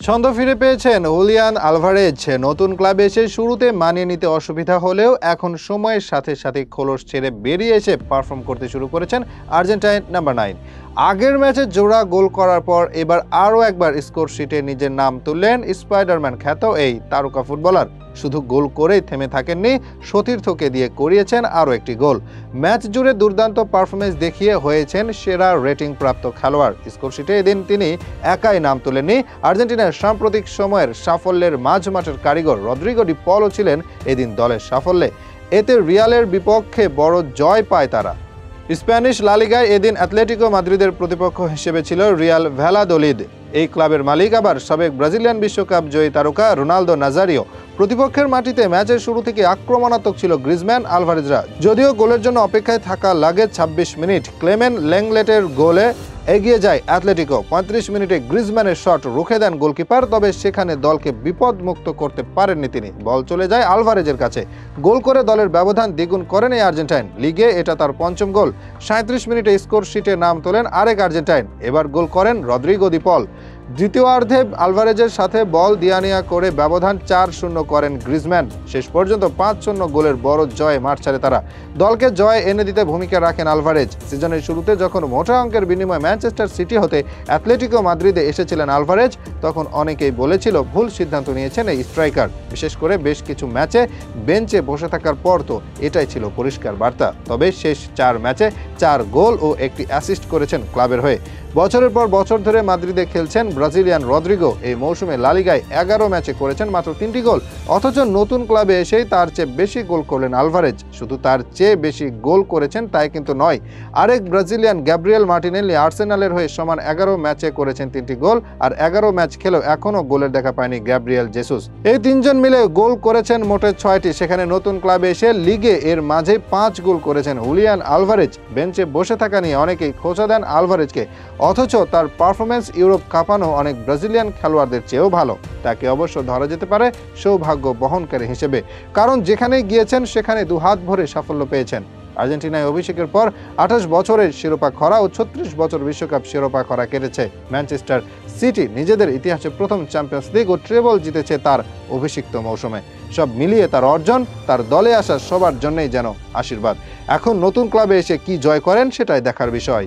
ছন্দ ফিরে পেয়েছেন হুলিয়ান আলভারেজ। নতুন ক্লাবে এসে শুরুতে মানিয়ে নিতে অসুবিধা হলেও এখন সময়ের সাথে সাথে খোলস ছেড়ে বেরিয়ে এসে পারফর্ম করতে শুরু করেছেন আর্জেন্টাইন নাম্বার 9। আগের ম্যাচে জোড়া গোল করার পর এবার আরও একবার স্কোর শিটে নিজের নাম তুললেন স্পাইডারম্যান খ্যাত এই তারকা ফুটবলার। শুধু গোল করেই থেমে থাকেননি, সতীর্থকে দিয়ে করিয়েছেন আরও একটি গোল। ম্যাচ জুড়ে দুর্দান্ত পারফরমেন্স দেখিয়ে হয়েছেন সেরা রেটিং প্রাপ্ত খেলোয়াড়। স্কোরশিটে এদিন তিনি একাই নাম তুলেননি, আর্জেন্টিনার সাম্প্রতিক সময়ের সাফল্যের মাঝমাঠের কারিগর রদ্রিগো ডি পলও ছিলেন এদিন দলের সাফল্যে। এতে রিয়ালের বিপক্ষে বড় জয় পায় তারা। স্প্যানিশ লা লিগায় এদিন অ্যাটলেটিকো মাদ্রিদের প্রতিপক্ষ হিসেবে ছিল রিয়াল ভ্যালাদোলিদ। এই ক্লাবের মালিক আবার সাবেক ব্রাজিলিয়ান বিশ্বকাপ জয়ী তারকা রোনালদো নাজারিও। প্রতিপক্ষের মাটিতে ম্যাচের শুরু থেকে আক্রমণাত্মক ছিল গ্রিজম্যান আলভারেজরা। যদিও গোলের জন্য অপেক্ষায় থাকা লাগে ২৬ মিনিট, ক্লেমেন লেংলেটের গোলে এগিয়ে যায় অ্যাটলেটিকো। ৩৫ মিনিটে গ্রিজম্যানের শট রুখে দেন গোলকিপার, তবে সেখানে দলকে বিপদমুক্ত করতে পারেননি তিনি। বল চলে যায় আলভারেজের কাছে, গোল করে দলের ব্যবধান দ্বিগুণ করেন এই আর্জেন্টাইন। লিগে এটা তার পঞ্চম গোল। ৩৭ মিনিটে স্কোর শিটে নাম তোলেন আরেক আর্জেন্টাইন, এবার গোল করেন রদ্রিগো ডি পল। দ্বিতীয়ার্ধে আলভারেজের সাথে বল দিয়ানিয়া করে ব্যবধান ৪-০ করেন গ্রিজম্যান। শেষ পর্যন্ত ৫-০ গোলের বড় জয়ে মাঠ ছাড়ে তারা। দলকে জয় এনে দিতে ভূমিকা রাখেন আলভারেজ। সিজনের শুরুতে যখন মোটা অঙ্কের বিনিময়ে ম্যানচেস্টার সিটি হতে অ্যাটলেটিকো মাদ্রিদে এসেছিলেন আলভারেজ, তখন অনেকেই বলেছিল ভুল সিদ্ধান্ত নিয়েছেন এই স্ট্রাইকার। বিশেষ করে বেশ কিছু ম্যাচে বেঞ্চে বসে থাকার পর তো এটাই ছিল পরিষ্কার বার্তা। তবে শেষ ৪ ম্যাচে ৪ গোল ও একটি অ্যাসিস্ট করেছেন ক্লাবের হয়ে। বছরের পর বছর ধরে মাদ্রিদে খেলছেন ব্রাজিলিয়ান রদ্রিগো। এই মৌসুমে লা লিগায় ১১ ম্যাচে করেছেন মাত্র ৩টি গোল। অথচ নতুন ক্লাবে এসেই তার চেয়ে বেশি গোল করলেন আলভারেজ। শুধু তার চেয়ে বেশি গোল করেছেন তাই কিন্তু নয়, আরেক ব্রাজিলিয়ান গ্যাব্রিয়েল মার্টিনেল্লি আর্সেনালের হয়ে সমান ১১ ম্যাচে করেছেন ৩টি গোল। আর ১১ ম্যাচ খেলেও এখনও গোলের দেখা পায়নি গ্যাব্রিয়েল জেসুস। এই তিনজন মিলে গোল করেছেন মোটে ৬টি। সেখানে নতুন ক্লাবে এসে লিগে এর মাঝে ৫ গোল করেছেন হুলিয়ান আলভারেজ। বেঞ্চে বসে থাকা নিয়ে অনেকেই খোঁচা দেন আলভারেজকে, অথচ তার পারফরমেন্স ইউরোপ কাঁপানো অনেক ব্রাজিলিয়ান খেলোয়াড়দের চেয়েও ভালো। তাকে অবশ্য ধরা যেতে পারে সৌভাগ্য বহনকারী হিসেবে, কারণ যেখানেই গিয়েছেন সেখানে দুহাত ভরে সাফল্য পেয়েছেন। আর্জেন্টিনায় অভিষেকের পর ২৮ বছরের শিরোপা খরা ও ৩৬ বছর বিশ্বকাপ শিরোপা খরা কেটেছে। ম্যানচেস্টার সিটি নিজেদের ইতিহাসে প্রথম চ্যাম্পিয়ন্স লিগ ও ট্রেবল জিতেছে তার অভিষিক্ত মৌসুমে। সব মিলিয়ে তার অর্জন তার দলে আসা সবার জন্যই যেন আশীর্বাদ। এখন নতুন ক্লাবে এসে কি জয় করেন সেটাই দেখার বিষয়।